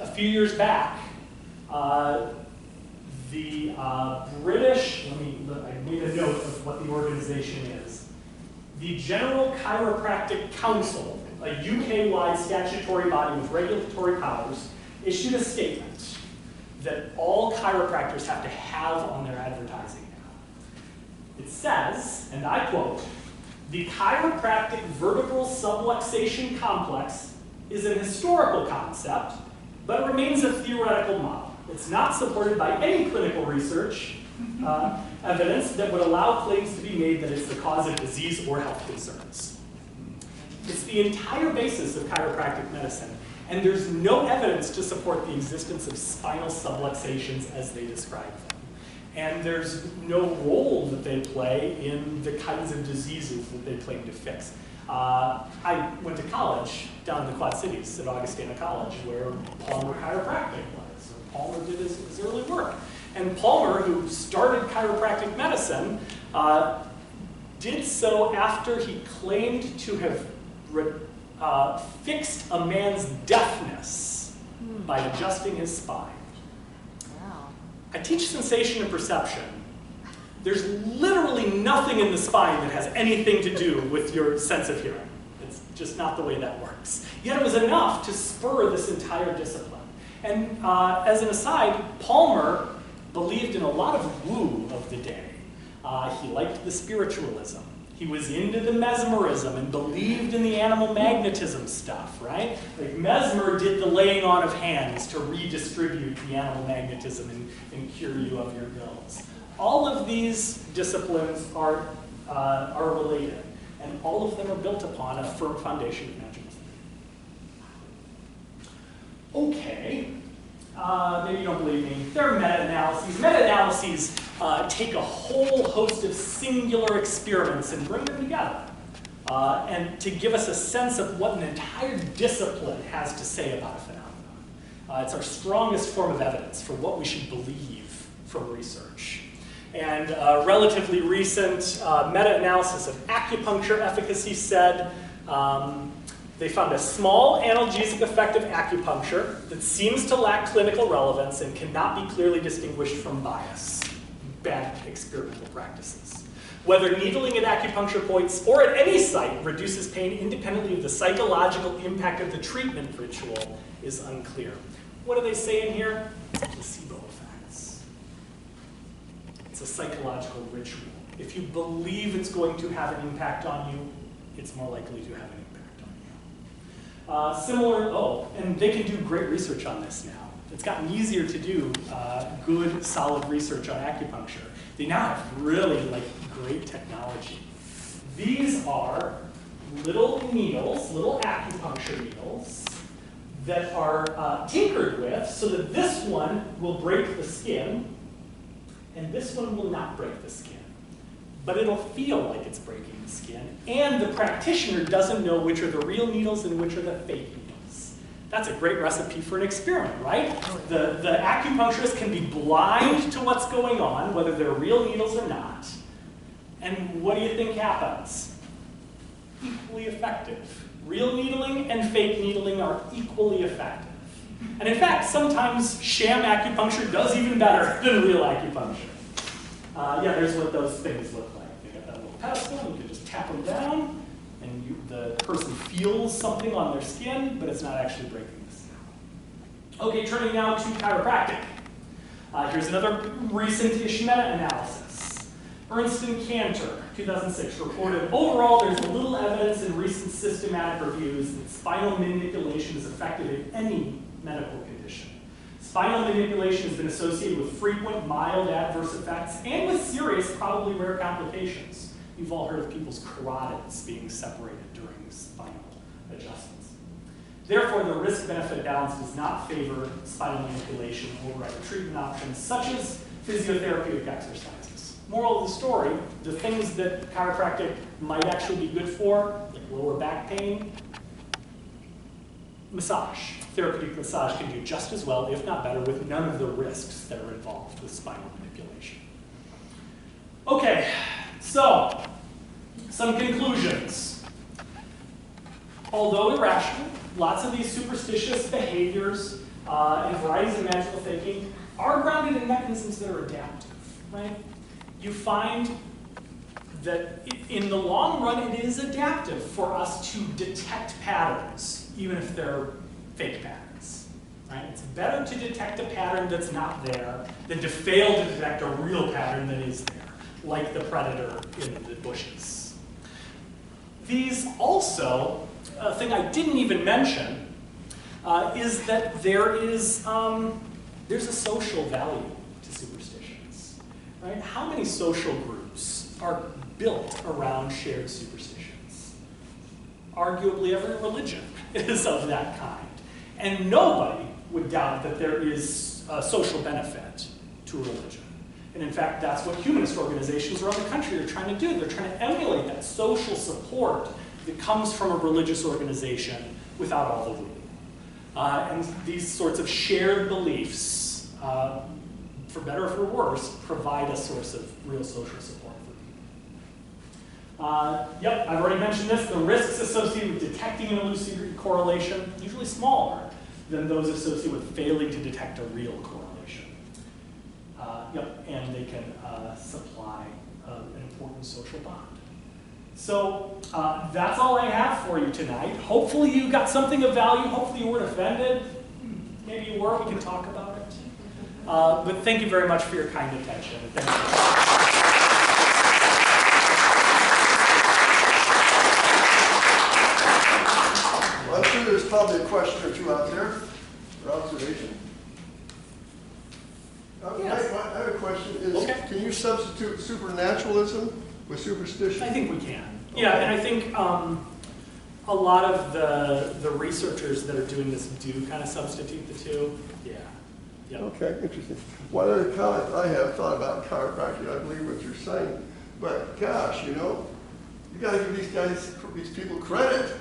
A few years back, the British, I made a note of what the organization is. The General Chiropractic Council, a UK-wide statutory body with regulatory powers, issued a statement that all chiropractors have to have on their advertising now. It says, and I quote, "The chiropractic vertebral subluxation complex is an historical concept, but remains a theoretical model. It's not supported by any clinical research evidence that would allow claims to be made that it's the cause of disease or health concerns." It's the entire basis of chiropractic medicine, and there's no evidence to support the existence of spinal subluxations as they describe them. And there's no role that they play in the kinds of diseases that they claim to fix. I went to college down in the Quad Cities at Augustana College, where Palmer Chiropractic was. Palmer did his early work. And Palmer, who started chiropractic medicine, did so after he claimed to have fixed a man's deafness by adjusting his spine. Wow. I teach sensation and perception. There's literally nothing in the spine that has anything to do with your sense of hearing. It's just not the way that works. Yet it was enough to spur this entire discipline. And as an aside, Palmer believed in a lot of woo of the day. He liked the spiritualism. He was into the mesmerism and believed in the animal magnetism stuff, right? Like Mesmer did the laying on of hands to redistribute the animal magnetism and cure you of your ills. All of these disciplines are related, and all of them are built upon a firm foundation of magical thinking. Okay, maybe you don't believe me. There are meta-analyses. Meta-analyses take a whole host of singular experiments and bring them together, and to give us a sense of what an entire discipline has to say about a phenomenon. It's our strongest form of evidence for what we should believe from research. And a relatively recent meta-analysis of acupuncture efficacy said they found a small analgesic effect of acupuncture that seems to lack clinical relevance and cannot be clearly distinguished from bias, bad experimental practices. Whether needling at acupuncture points or at any site reduces pain independently of the psychological impact of the treatment ritual is unclear. What do they say in here? Placebo effects. It's a psychological ritual. If you believe it's going to have an impact on you, it's more likely to have an impact on you. And they can do great research on this now. It's gotten easier to do good, solid research on acupuncture. They now have really great technology. These are little needles, little acupuncture needles, that are tinkered with so that this one will break the skin, and this one will not break the skin. But it'll feel like it's breaking the skin, and the practitioner doesn't know which are the real needles and which are the fake needles. That's a great recipe for an experiment, right? The acupuncturist can be blind to what's going on, whether they're real needles or not. And what do you think happens? Equally effective. Real needling and fake needling are equally effective. And in fact, sometimes sham acupuncture does even better than real acupuncture. Yeah, there's what those things look like. They got that little pedestal, you can just tap them down, and the person feels something on their skin, but it's not actually breaking the skin. Okay, turning now to chiropractic. Here's another recent-ish meta-analysis. Ernst and Cantor, 2006, reported, overall, there's little evidence in recent systematic reviews that spinal manipulation is effective in any medical condition. Spinal manipulation has been associated with frequent, mild adverse effects and with serious, probably rare complications. You've all heard of people's carotids being separated during spinal adjustments. Therefore, the risk-benefit balance does not favor spinal manipulation over other treatment options, such as physiotherapeutic exercises. Moral of the story, the things that chiropractic might actually be good for, like lower back pain, massage. Therapeutic massage can do just as well, if not better, with none of the risks that are involved with spinal manipulation. Okay, so some conclusions. Although irrational, lots of these superstitious behaviors and varieties of magical thinking are grounded in mechanisms that are adaptive, right? You find that in the long run, it is adaptive for us to detect patterns, even if they're fake patterns, right? It's better to detect a pattern that's not there than to fail to detect a real pattern that is there, like the predator in the bushes. These also, a thing I didn't even mention, is that there's a social value to superstitions, right? How many social groups are built around shared superstitions? Arguably every religion is of that kind. And nobody would doubt that there is a social benefit to religion. And in fact, that's what humanist organizations around the country are trying to do. They're trying to emulate that social support that comes from a religious organization without all the woo. And these sorts of shared beliefs for better or for worse, provide a source of real social support for people. Yep, I've already mentioned this. The risks associated with detecting an illusory correlation, usually smaller than those associated with failing to detect a real correlation. Yep, and they can supply an important social bond. So that's all I have for you tonight. Hopefully you got something of value. Hopefully you weren't offended. Maybe you were. We can talk about it. But thank you very much for your kind attention. Thank you. Well, I'm sure there's probably a question or two out there for observation. Yes. I have a question. Okay. Can you substitute supernaturalism with superstition? I think we can. Yeah, and I think a lot of the researchers that are doing this do kind of substitute the two. Yeah. Yep. Okay, interesting. One other comment I have thought about chiropractic, I believe what you're saying, but gosh, you got to give these people credit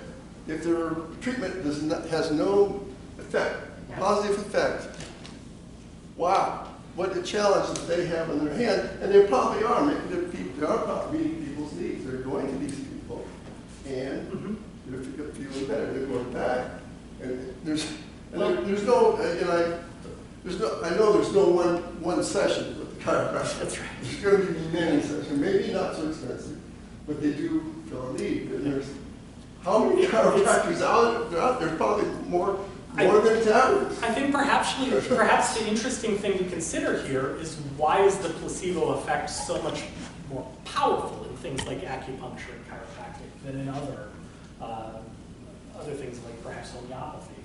if their treatment has no effect, positive effect. Wow, what a challenge that they have in their hand, and they probably are. They are probably meeting people's needs. They're going to these people, and they're feeling better. They're going back, and there's no, I know there's no one session with the chiropractor. That's right. There's going to be many sessions, maybe not so expensive, but they do fill a need. And there's how many chiropractors out there? There's probably more than taverns. I think perhaps the interesting thing to consider here is why is the placebo effect so much more powerful in things like acupuncture and chiropractic than in other things like perhaps homeopathy.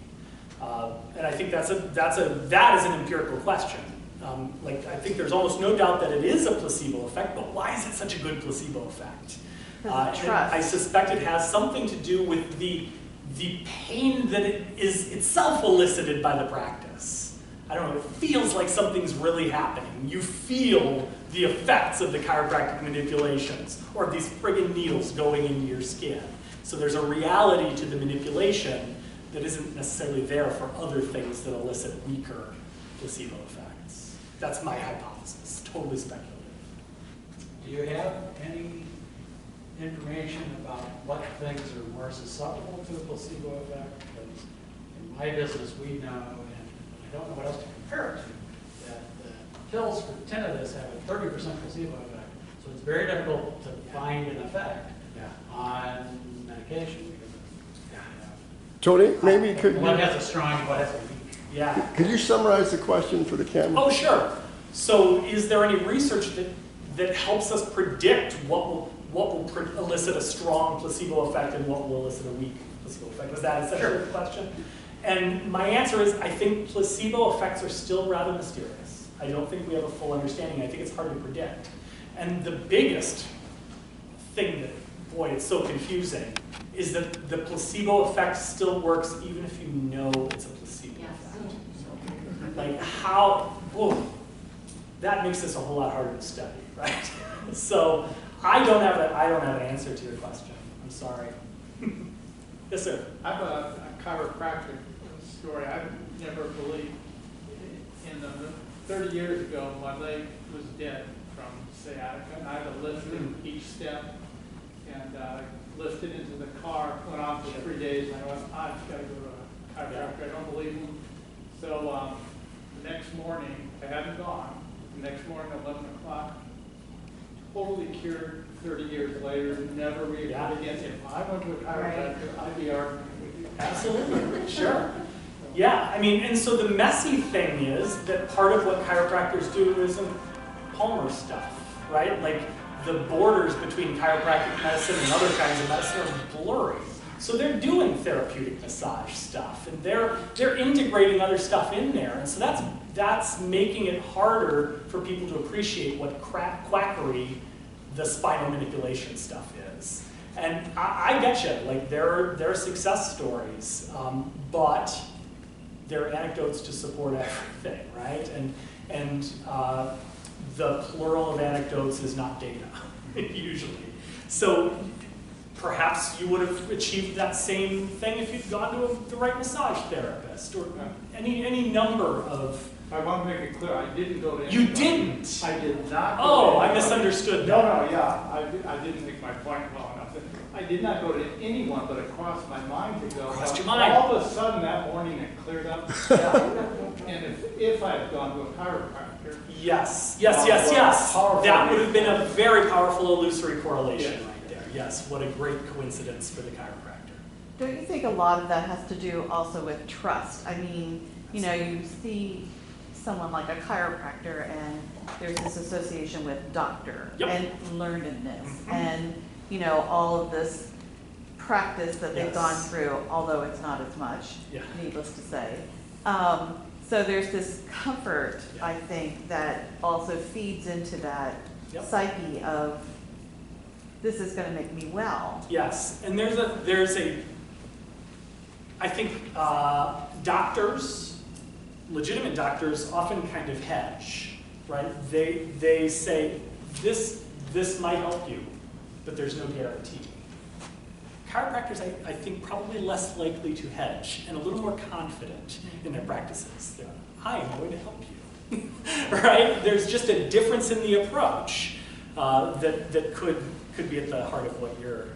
And I think that is an empirical question. I think there's almost no doubt that it is a placebo effect, but why is it such a good placebo effect? And I suspect it has something to do with the pain that it is itself elicited by the practice. I don't know, it feels like something's really happening. You feel the effects of the chiropractic manipulations or of these friggin' needles going into your skin. So there's a reality to the manipulation that isn't necessarily there for other things that elicit weaker placebo effects. That's my hypothesis, totally speculative. Do you have any information about what things are more susceptible to a placebo effect? Because in my business, we know, and I don't know what else to compare it to, that the pills for tinnitus have a 30% placebo effect. So it's very difficult to find an effect on medication. Tony, maybe could what has a strong, what has a weak? Yeah. Could you summarize the question for the camera? Oh, sure. So is there any research that helps us predict what will elicit a strong placebo effect and what will elicit a weak placebo effect? Was that essentially the question? And my answer is I think placebo effects are still rather mysterious. I don't think we have a full understanding. I think it's hard to predict. And the biggest thing that, boy, it's so confusing, is that the placebo effect still works even if you know it's a placebo effect. Like how, that makes this a whole lot harder to study, right? So I don't have an answer to your question. I'm sorry. Yes, sir. I have a chiropractic story. I never believed in them. 30 years ago, my leg was dead from sciatica, and I had to lift it each step and lifted into the car, went on for 3 days, and I went, I've got to go to a chiropractor. I don't believe him. So the next morning, I hadn't gone. The next morning, 11 o'clock, totally cured 30 years later, never reoccurred again. If I went to a chiropractor, I'd be arguing with you. Absolutely, sure. Yeah, I mean, and so the messy thing is that part of what chiropractors do isn't Palmer stuff, right? Like the borders between chiropractic medicine and other kinds of medicine are blurry. So they're doing therapeutic massage stuff, and they're integrating other stuff in there, and so that's making it harder for people to appreciate what quackery the spinal manipulation stuff is. And I get you, like there are success stories, but there are anecdotes to support everything, right? And the plural of anecdotes is not data, usually. So perhaps you would have achieved that same thing if you'd gone to the right massage therapist or any number of I want to make it clear, I didn't go to You anyone. didn't? I did not. Go Oh, to I anyone. misunderstood No, that. yeah, I didn't make my point well enough. I did not go to anyone, but it crossed my mind to go. Crossed your But mind. All of a sudden that morning it cleared up. And if I had gone to a chiropractor, Yes, yes, yes, yes. Powerful. That would have been a very powerful illusory correlation Yes. right there. Yes, what a great coincidence for the chiropractor. Don't you think a lot of that has to do also with trust? I mean, you know, you see someone like a chiropractor and there's this association with doctor Yep. and learnedness Mhm. and, you know, all of this practice that they've Yes. gone through, although it's not as much, Yeah. needless to say. So there's this comfort, Yeah. I think, that also feeds into that Yep. psyche of, this is gonna make me well. Yes, and there's a, I think doctors, legitimate doctors often kind of hedge, right? They say, this might help you, but there's no guarantee. Chiropractors, I think, probably less likely to hedge and a little more confident in their practices. They're, I am going to help you, right? There's just a difference in the approach that could be at the heart of what you're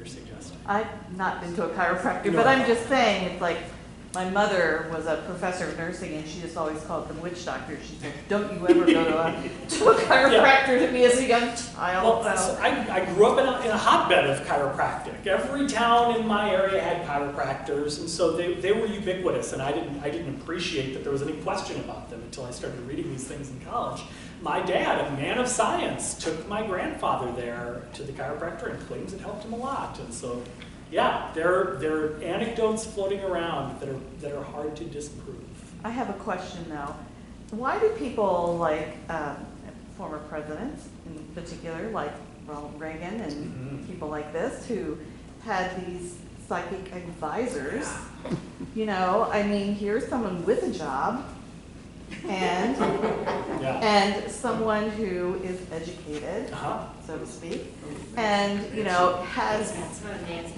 suggesting. I've not been to a chiropractor, No. but I'm just saying, it's like, my mother was a professor of nursing and she just always called them witch doctors. She said, don't you ever go to a chiropractor to me as a young child. Well, So- I grew up in a hotbed of chiropractic. Every town in my area had chiropractors, and so they were ubiquitous, and I didn't appreciate that there was any question about them until I started reading these things in college. My dad, a man of science, took my grandfather there to the chiropractor and claims it helped him a lot. And so, yeah, there are anecdotes floating around that are hard to disprove. I have a question though. Why do people like former presidents in particular, like Ronald Reagan and Mhm. people like this, who had these psychic advisors? You know, I mean, here's someone with a job and Yeah. and someone who is educated, Uh-huh. so to speak, and you know has That's not Nancy.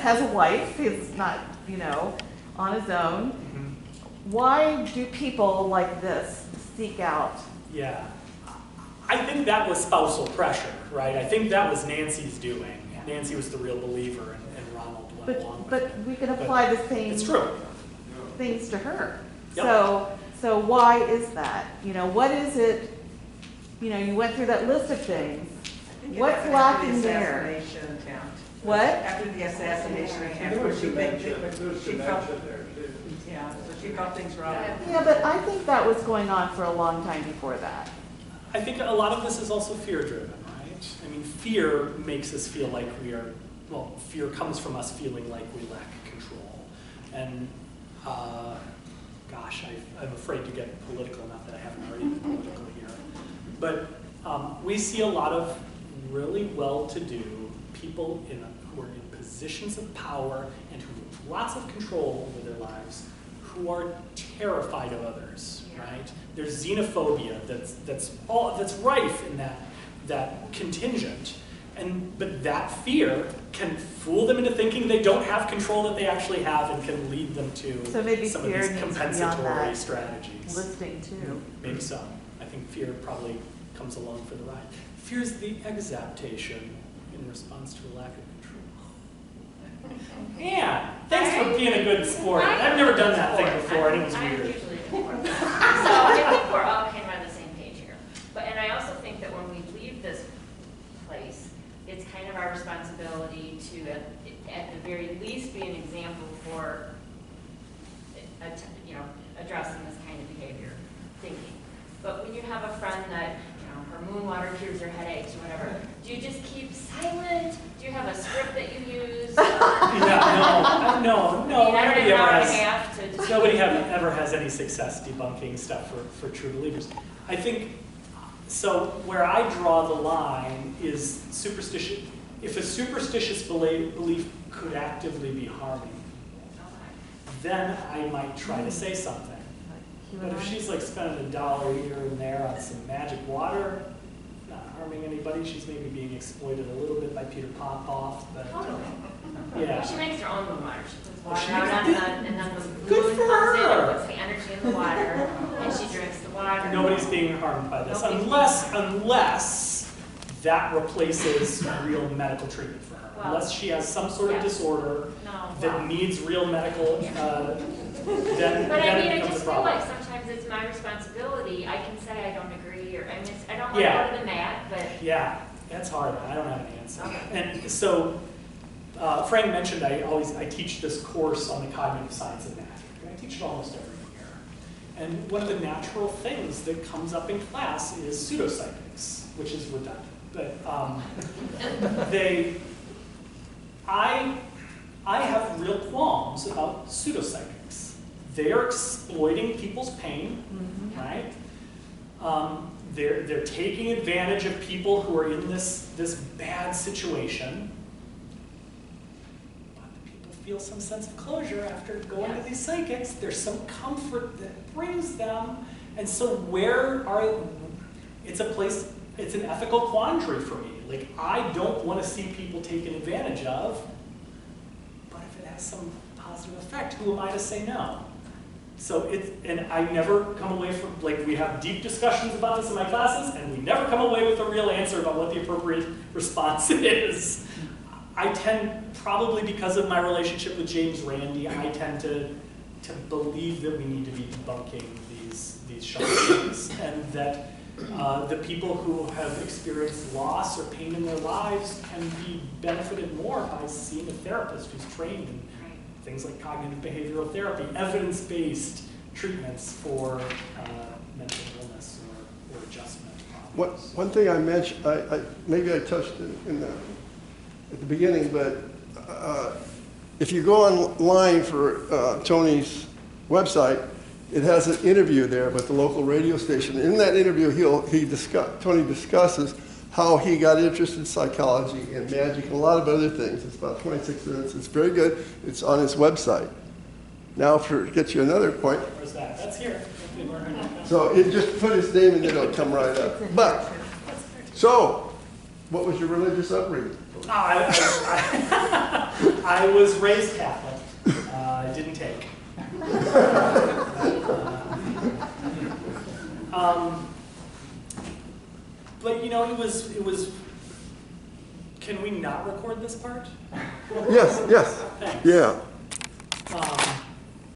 has a wife. He's not, you know, on his own. Mhm. Why do people like this seek out? Yeah. I think that was spousal pressure, right? I think that was Nancy's doing. Nancy was the real believer, and Ronald went along with it. But we can apply the same It's true. things to her. Yep. So why is that? You know, what is it? You know, you went through that list of things. What's lacking there? Assassination attempt. What? After the assassination attempt, there where was she dementia, felt, there was she felt, dementia there too. yeah, so she felt things wrong. Yeah, but I think that was going on for a long time before that. I think a lot of this is also fear-driven, right? I mean, fear makes us feel like fear comes from us feeling like we lack control. And, gosh, I'm afraid to get political, not that I haven't already been political here. But we see a lot of really well-to-do people who are in positions of power and who have lots of control over their lives, who are terrified of others, right? There's xenophobia that's rife in that contingent, but that fear can fool them into thinking they don't have control that they actually have, and can lead them to So maybe some of fear these needs to be on compensatory that strategies. listing too. Maybe so. I think fear probably comes along for the ride. Fear is the exaptation in response to a lack of control. Yeah, thanks for being a good sport. I've never done that thing before, and it was I'm weird. usually a sport. So I think we're all kind of on the same page here. And I also think that when we leave this place, it's kind of our responsibility to, at the very least, be an example for, addressing this kind of behavior, thinking. But when you have a friend that, her moon water cures her headaches or whatever, do you just keep silent? Do you have a script that you use? Yeah, no. I mean, I don't Nobody even know ever how to has. have to just. Nobody ever has any success debunking stuff for true believers. I think, so where I draw the line is superstition. If a superstitious belief could actively be harming, then I might try to say something. But if she's like spending $1 here and there on some magic water, not harming anybody, she's maybe being exploited a little bit by Peter Popoff, but Totally. yeah. She makes her own moon water. She puts Well, water she out makes- on the, and then the Good moon for comes in her. and puts the energy in the water, and she drinks the water. Nobody's being harmed by this, Nobody's unless that replaces real medical treatment for her. Well, Unless she has some sort of yes. disorder No, that well. needs real medical, then But I mean, it I becomes just a feel problem. like sometimes it's my responsibility. I can say I don't agree, or I mean, I don't want to Yeah. go to the mat, but Yeah, that's hard. I don't have an answer. Okay. And so, Frank mentioned I teach this course on the cognitive science of math. I teach it almost every year. And one of the natural things that comes up in class is pseudopsychics, which is redundant. But I have real qualms about pseudopsychics. They are exploiting people's pain, right? They're taking advantage of people who are in this bad situation. But the people feel some sense of closure after going to these psychics. There's some comfort that brings them. And so it's an ethical quandary for me. Like, I don't want to see people taken advantage of, but if it has some positive effect, who am I to say no? So and I never come away from, like, we have deep discussions about this in my classes, and we never come away with a real answer about what the appropriate response is. I tend, probably because of my relationship with James Randi, I tend to believe that we need to be debunking these charlatans, and that the people who have experienced loss or pain in their lives can be benefited more by seeing a therapist who's trained in things like cognitive behavioral therapy, evidence-based treatments for mental illness or adjustment problems. One thing I mentioned, maybe I touched it at the beginning, but if you go online for Tony's website, it has an interview there with the local radio station. In that interview, Tony discusses how he got interested in psychology and magic and a lot of other things. It's about 26 minutes. It's very good. It's on his website. Now, to get you another point. Where's that? That's here. So it just put his name and it'll come right up. But, so, what was your religious upbringing? I was raised Catholic. I didn't take. But you know, it was. Can we not record this part? Yes. Thanks. Yeah.